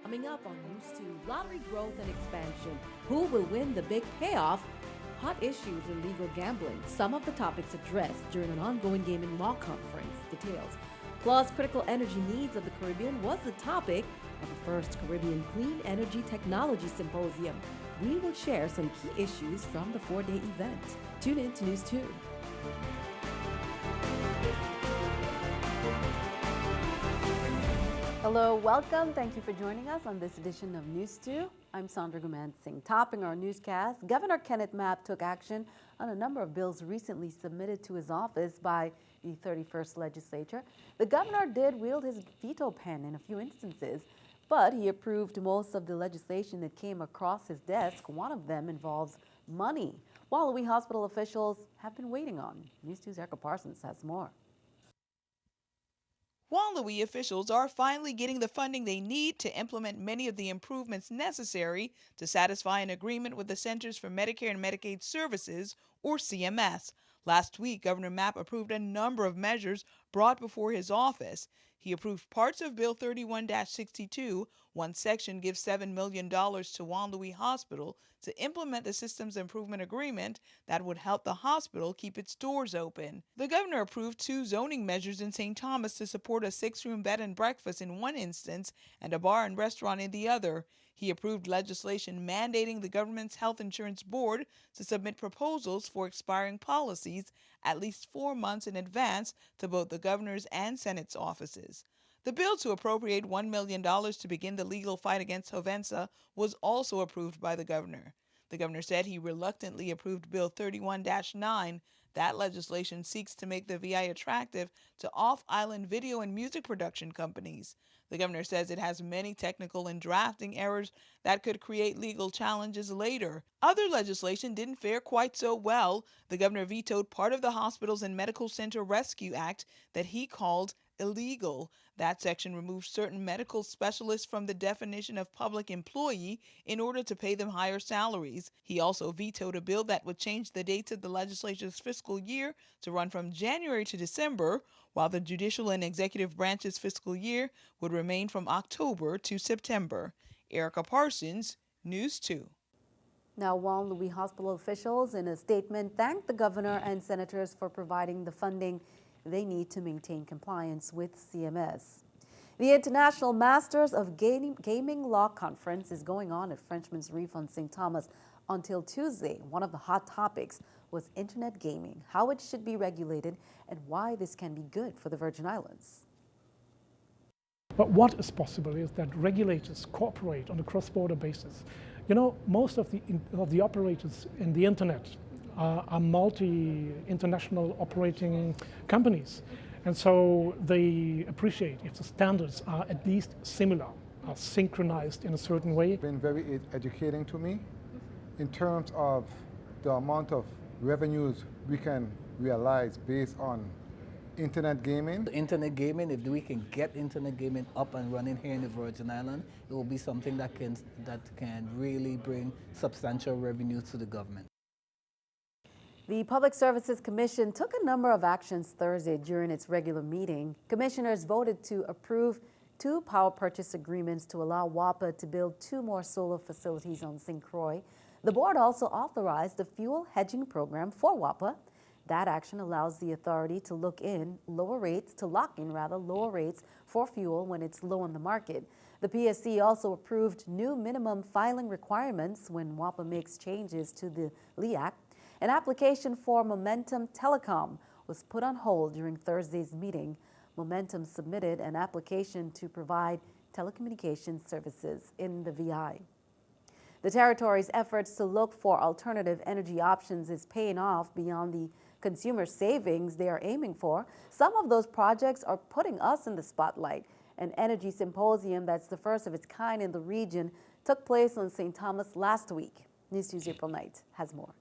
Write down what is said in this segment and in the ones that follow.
Coming up on NEWS2, lottery growth and expansion. Who will win the big payoff? Hot issues in legal gambling. Some of the topics addressed during an ongoing gaming law conference. Details. Plus, critical energy needs of the Caribbean was the topic of the first Caribbean Clean Energy Technology Symposium. We will share some key issues from the 4-day event. Tune in to NEWS2. Hello, welcome. Thank you for joining us on this edition of NEWS2. I'm Sandra Gumansing. Topping our newscast, Governor Kenneth Mapp took action on a number of bills recently submitted to his office by the 31st legislature. The governor did wield his veto pen in a few instances, but he approved most of the legislation that came across his desk. One of them involves money, while we hospital officials have been waiting on. NEWS2's Erica Parsons has more. Wallaby officials are finally getting the funding they need to implement many of the improvements necessary to satisfy an agreement with the Centers for Medicare and Medicaid Services, or CMS. Last week, Governor Mapp approved a number of measures brought before his office. He approved parts of Bill 31-62. One section gives $7 million to Wanlouis Hospital to implement the Systems Improvement Agreement that would help the hospital keep its doors open. The governor approved 2 zoning measures in St. Thomas to support a 6-room bed and breakfast in one instance and a bar and restaurant in the other. He approved legislation mandating the government's health insurance board to submit proposals for expiring policies at least 4 months in advance to both the governor's and Senate's offices. The bill to appropriate $1 million to begin the legal fight against Hovensa was also approved by the governor. The governor said he reluctantly approved Bill 31-9. That legislation seeks to make the VI attractive to off-island video and music production companies. The governor says it has many technical and drafting errors that could create legal challenges later. Other legislation didn't fare quite so well. The governor vetoed part of the Hospitals and Medical Center Rescue Act that he called illegal. That section removed certain medical specialists from the definition of public employee in order to pay them higher salaries. He also vetoed a bill that would change the dates of the legislature's fiscal year to run from January to December, while the judicial and executive branch's fiscal year would remain from October to September. Erica Parsons, NEWS2. Now, Wanlouis Hospital officials in a statement thanked the governor and senators for providing the funding they need to maintain compliance with CMS. The International Masters of Gaming Law Conference is going on at Frenchman's Reef on St. Thomas until Tuesday. One of the hot topics was internet gaming, how it should be regulated, and why this can be good for the Virgin Islands. But what is possible is that regulators cooperate on a cross-border basis. You know, most of the operators in the internet are multi-international operating companies. And so they appreciate if the standards are at least similar, are synchronized in a certain way. It's been very educating to me in terms of the amount of revenues we can realize based on internet gaming. Internet gaming, if we can get internet gaming up and running here in the Virgin Islands, it will be something that can really bring substantial revenue to the government. The Public Services Commission took a number of actions Thursday during its regular meeting. Commissioners voted to approve 2 power purchase agreements to allow WAPA to build 2 more solar facilities on St. Croix. The board also authorized a fuel hedging program for WAPA. That action allows the authority to lock in lower rates for fuel when it's low on the market. The PSC also approved new minimum filing requirements when WAPA makes changes to the LEAC. An application for Momentum Telecom was put on hold during Thursday's meeting. Momentum submitted an application to provide telecommunications services in the VI. The territory's efforts to look for alternative energy options is paying off beyond the consumer savings they are aiming for. Some of those projects are putting us in the spotlight. An energy symposium that's the first of its kind in the region took place on St. Thomas last week. NEWS2's April Knight has more.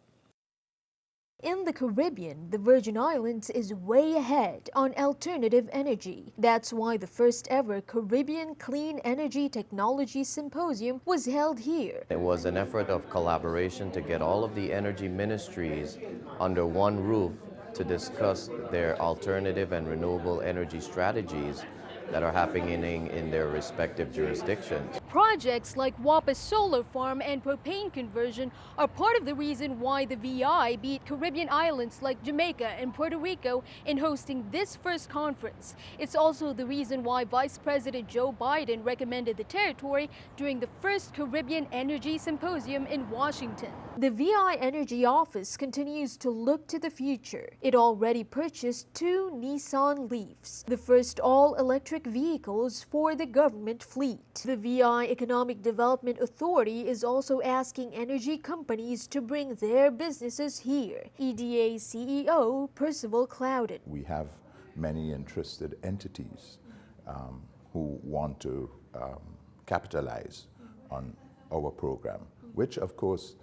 In the Caribbean, the Virgin Islands is way ahead on alternative energy. That's why the first ever Caribbean Clean Energy Technology Symposium was held here. It was an effort of collaboration to get all of the energy ministries under one roof to discuss their alternative and renewable energy strategies that are happening in their respective jurisdictions. projects like WAPA's solar farm and propane conversion are part of the reason why the VI beat Caribbean islands like Jamaica and Puerto Rico in hosting this first conference. It's also the reason why Vice President Joe Biden recommended the territory during the first Caribbean Energy Symposium in Washington. The VI Energy Office continues to look to the future. It already purchased 2 Nissan Leafs, the first all-electric vehicles for the government fleet. The VI Economic Development Authority is also asking energy companies to bring their businesses here. EDA CEO Percival Clouden. We have many interested entities who want to capitalize on our program, which of course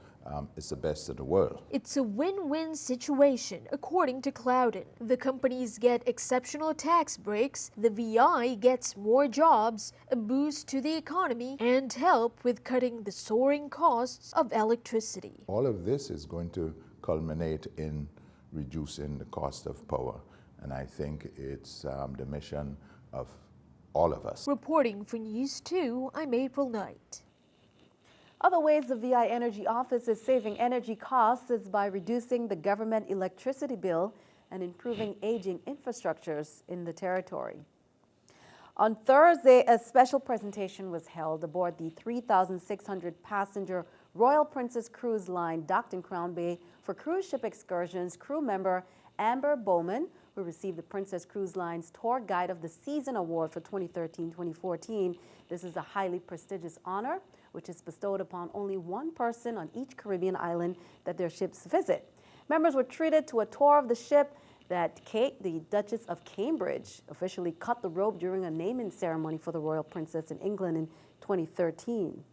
is the best in the world. It's a win-win situation, according to Clouden. The companies get exceptional tax breaks, the VI gets more jobs, a boost to the economy, and help with cutting the soaring costs of electricity. All of this is going to culminate in reducing the cost of power, and I think it's the mission of all of us. Reporting for News 2, I'm April Knight. Other ways the VI Energy Office is saving energy costs is by reducing the government electricity bill and improving aging infrastructures in the territory. On Thursday, a special presentation was held aboard the 3,600-passenger Royal Princess Cruise Line docked in Crown Bay for cruise ship excursions crew member Amber Bowman, who received the Princess Cruise Line's Tour Guide of the Season Award for 2013-2014. This is a highly prestigious honor, which is bestowed upon only one person on each Caribbean island that their ships visit. Members were treated to a tour of the ship that Kate, the Duchess of Cambridge, officially cut the rope during a naming ceremony for the Royal Princess in England in 2013.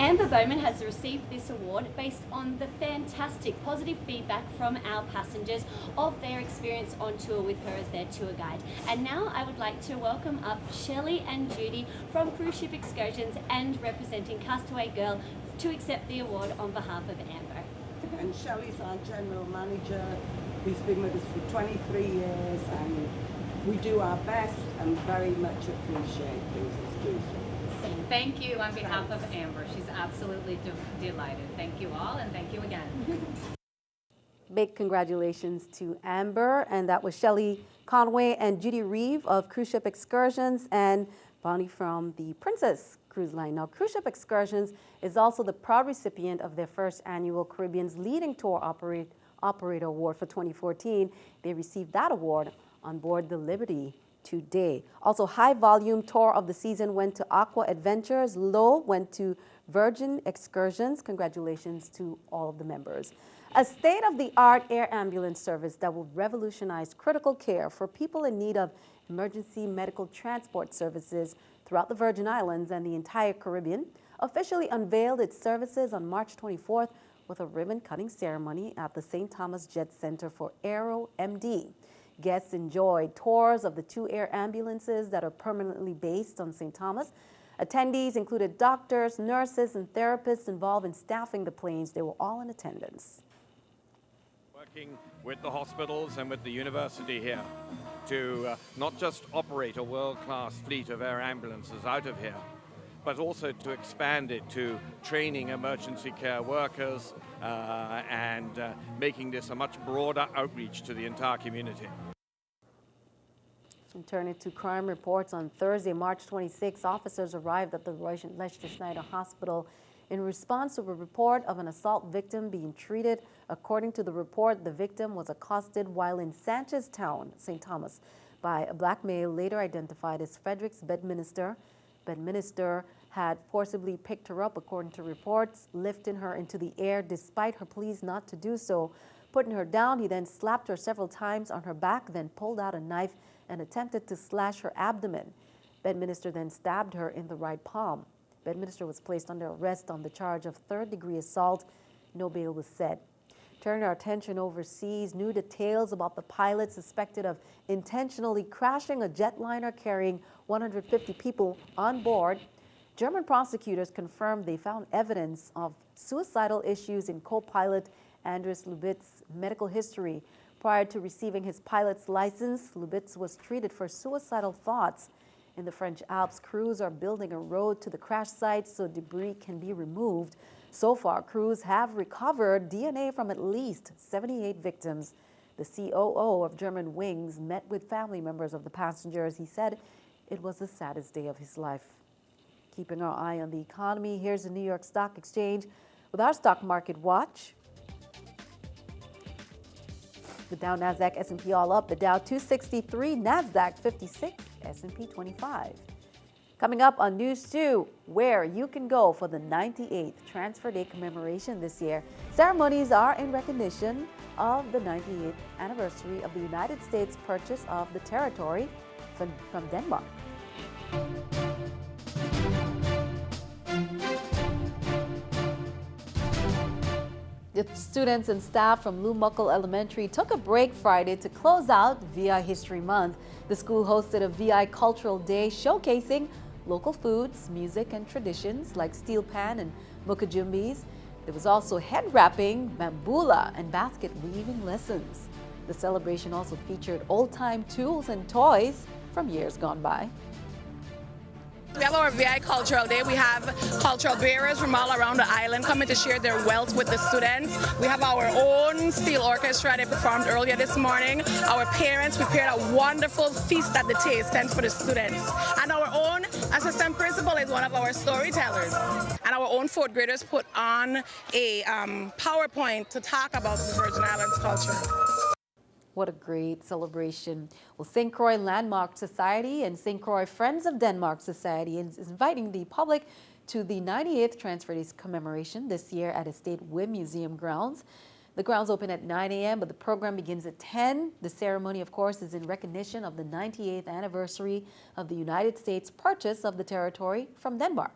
Amber Bowman has received this award based on the fantastic positive feedback from our passengers of their experience on tour with her as their tour guide. And now I would like to welcome up Shelley and Judy from Cruise Ship Excursions and representing Castaway Girl to accept the award on behalf of Amber. And Shelley's our general manager, who's been with us for 23 years, and we do our best and very much appreciate things as Judy. Thank you on behalf of Amber. She's absolutely delighted. Thank you all, and thank you again. Big congratulations to Amber, and that was Shelley Conway and Judy Reeve of Cruise Ship Excursions and Bonnie from the Princess Cruise Line. Now, Cruise Ship Excursions is also the proud recipient of their first annual Caribbean's Leading Tour Operator Award for 2014. They received that award on board the Liberty today. Also, high volume tour of the season went to Aqua Adventures. Low went to Virgin Excursions. Congratulations to all of the members. A state-of-the-art air ambulance service that will revolutionize critical care for people in need of emergency medical transport services throughout the Virgin Islands and the entire Caribbean officially unveiled its services on March 24th with a ribbon-cutting ceremony at the St. Thomas Jet Center for Aero MD. Guests enjoyed tours of the 2 air ambulances that are permanently based on St. Thomas. Attendees included doctors, nurses, and therapists involved in staffing the planes. They were all in attendance. Working with the hospitals and with the university here to not just operate a world-class fleet of air ambulances out of here, but also to expand it to training emergency care workers and making this a much broader outreach to the entire community. And turn it to crime reports. On Thursday, March 26, officers arrived at the Leicester Schneider Hospital in response to a report of an assault victim being treated. According to the report, the victim was accosted while in Sanchez Town, St. Thomas, by a black male later identified as Frederick's Bedminster. Bedminster had forcibly picked her up, according to reports, lifting her into the air despite her pleas not to do so. Putting her down, he then slapped her several times on her back, then pulled out a knife and attempted to slash her abdomen. Bedminster then stabbed her in the right palm. Bedminster was placed under arrest on the charge of third-degree assault. No bail was set. Turning our attention overseas, new details about the pilot suspected of intentionally crashing a jetliner carrying 150 people on board. German prosecutors confirmed they found evidence of suicidal issues in co-pilot Andres Lubitz's medical history. Prior to receiving his pilot's license, Lubitz was treated for suicidal thoughts In the French Alps, crews are building a road to the crash site so debris can be removed. So far, crews have recovered DNA from at least 78 victims. The COO of German Wings met with family members of the passengers. He said it was the saddest day of his life. Keeping our eye on the economy, here's the New York Stock Exchange with our stock market watch. The Dow, Nasdaq, S&P all up. The Dow 263, Nasdaq 56, S&P 25. Coming up on News 2, where you can go for the 98th Transfer Day commemoration this year. Ceremonies are in recognition of the 98th anniversary of the United States purchase of the territory from Denmark. The students and staff from Lumuckle Elementary took a break Friday to close out VI History Month. The school hosted a VI Cultural Day showcasing local foods, music, and traditions like steel pan and mukajumbis. There was also head wrapping, bambula, and basket weaving lessons. The celebration also featured old-time tools and toys from years gone by. We have our VI Cultural Day. We have cultural bearers from all around the island coming to share their wealth with the students. We have our own steel orchestra that performed earlier this morning. Our parents prepared a wonderful feast at the taste tent for the students. And our own assistant principal is one of our storytellers. And our own fourth graders put on a PowerPoint to talk about the Virgin Islands culture. What a great celebration. Well, St. Croix Landmark Society and St. Croix Friends of Denmark Society is inviting the public to the 98th Transfer Days commemoration this year at Estate Wim Museum grounds. The grounds open at 9 a.m., but the program begins at 10. The ceremony, of course, is in recognition of the 98th anniversary of the United States purchase of the territory from Denmark.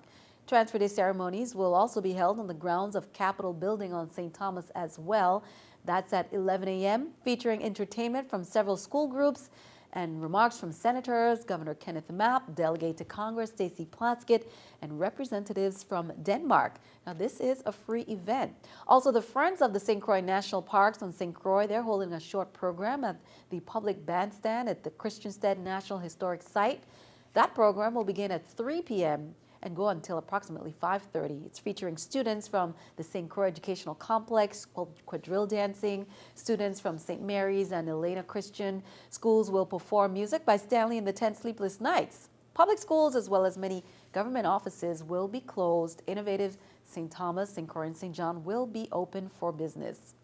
Transfer Day ceremonies will also be held on the grounds of Capitol Building on St. Thomas as well. That's at 11 a.m., featuring entertainment from several school groups and remarks from senators, Governor Kenneth Mapp, Delegate to Congress Stacey Plaskett, and representatives from Denmark. Now, this is a free event. Also, the Friends of the St. Croix National Parks on St. Croix, they're holding a short program at the public bandstand at the Christiansted National Historic Site. That program will begin at 3 p.m. and go until approximately 5:30. It's featuring students from the St. Croix Educational Complex, quadrille dancing, students from St. Mary's and Elena Christian. Schools will perform music by Stanley and the 10 Sleepless Nights. Public schools, as well as many government offices, will be closed. Innovative St. Thomas, St. Croix, and St. John will be open for business.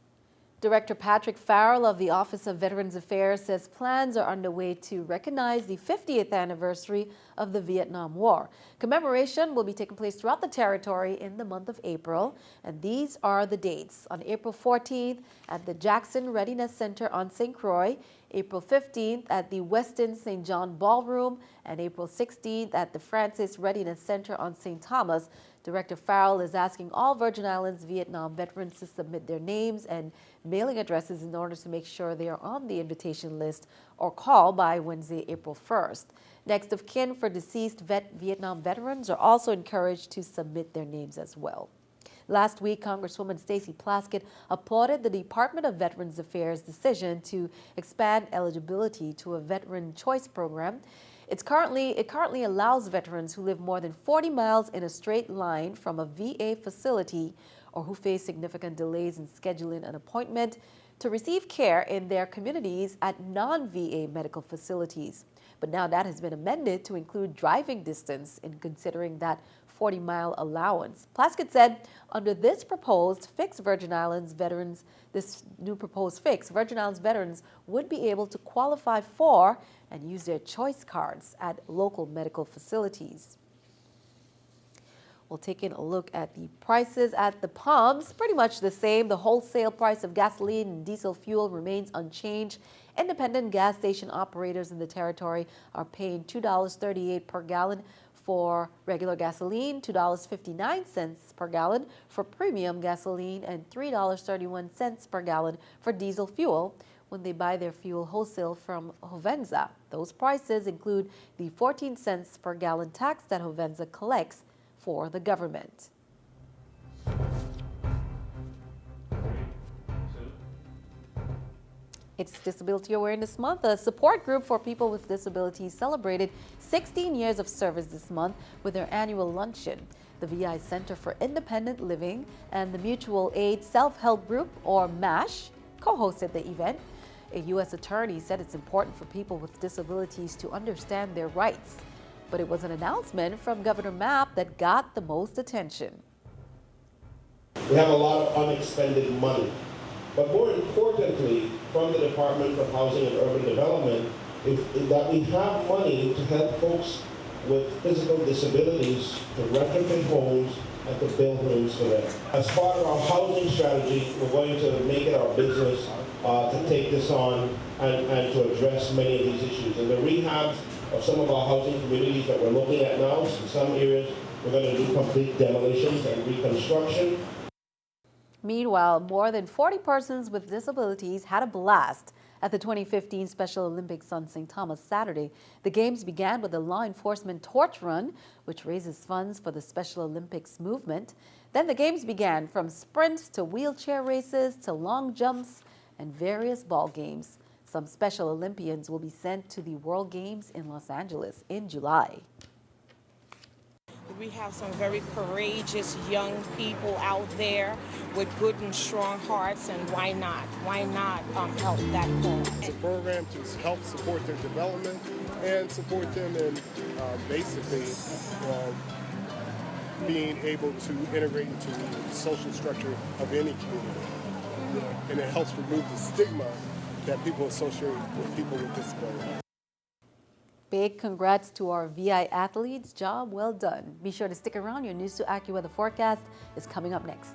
Director Patrick Farrell of the Office of Veterans Affairs says plans are underway to recognize the 50th anniversary of the Vietnam War. Commemoration will be taking place throughout the territory in the month of April, and these are the dates. On April 14th at the Jackson Readiness Center on St. Croix, April 15th at the Westin St. John Ballroom, and April 16th at the Francis Readiness Center on St. Thomas. Director Farrell is asking all Virgin Islands Vietnam veterans to submit their names and mailing addresses in order to make sure they are on the invitation list or call by Wednesday, April 1st. Next of kin for deceased Vietnam veterans are also encouraged to submit their names as well. Last week, Congresswoman Stacey Plaskett applauded the Department of Veterans Affairs' decision to expand eligibility to a veteran choice program. It currently allows veterans who live more than 40 miles in a straight line from a VA facility or who face significant delays in scheduling an appointment to receive care in their communities at non-VA medical facilities. But now that has been amended to include driving distance in considering that 40-mile allowance. Plaskett said under this proposed fix, Virgin Islands veterans would be able to qualify for and use their choice cards at local medical facilities. We'll take in a look at the prices at the pumps. Pretty much the same. The wholesale price of gasoline and diesel fuel remains unchanged. Independent gas station operators in the territory are paying $2.38 per gallon for regular gasoline, $2.59 per gallon for premium gasoline, and $3.31 per gallon for diesel fuel when they buy their fuel wholesale from Hovensa. Those prices include the 14 cents per gallon tax that Hovensa collects for the government. It's Disability Awareness Month. A support group for people with disabilities celebrated 16 years of service this month with their annual luncheon. The VI Center for Independent Living and the Mutual Aid Self-Help Group, or MASH, co-hosted the event. A U.S. attorney said it's important for people with disabilities to understand their rights. But it was an announcement from Governor Mapp that got the most attention. We have a lot of unexpended money. But more importantly, from the Department of Housing and Urban Development, is that we have money to help folks with physical disabilities to retrofit homes and to build homes for them. As part of our housing strategy, we're going to make it our business to take this on and to address many of these issues. And the rehabs of some of our housing communities that we're looking at now, in some areas, we're going to do complete demolitions and reconstruction. Meanwhile, more than 40 persons with disabilities had a blast at the 2015 Special Olympics on St. Thomas Saturday. The games began with a law enforcement torch run, which raises funds for the Special Olympics movement. Then the games began from sprints to wheelchair races to long jumps and various ball games. Some Special Olympians will be sent to the World Games in Los Angeles in July. We have some very courageous young people out there with good and strong hearts, and why not? Why not help that cause? It's a program to help support their development and support them in basically being able to integrate into the social structure of any community. And it helps remove the stigma that people associate with people with disabilities. Big congrats to our VI athletes. Job well done. Be sure to stick around. Your News2 AccuWeather forecast is coming up next.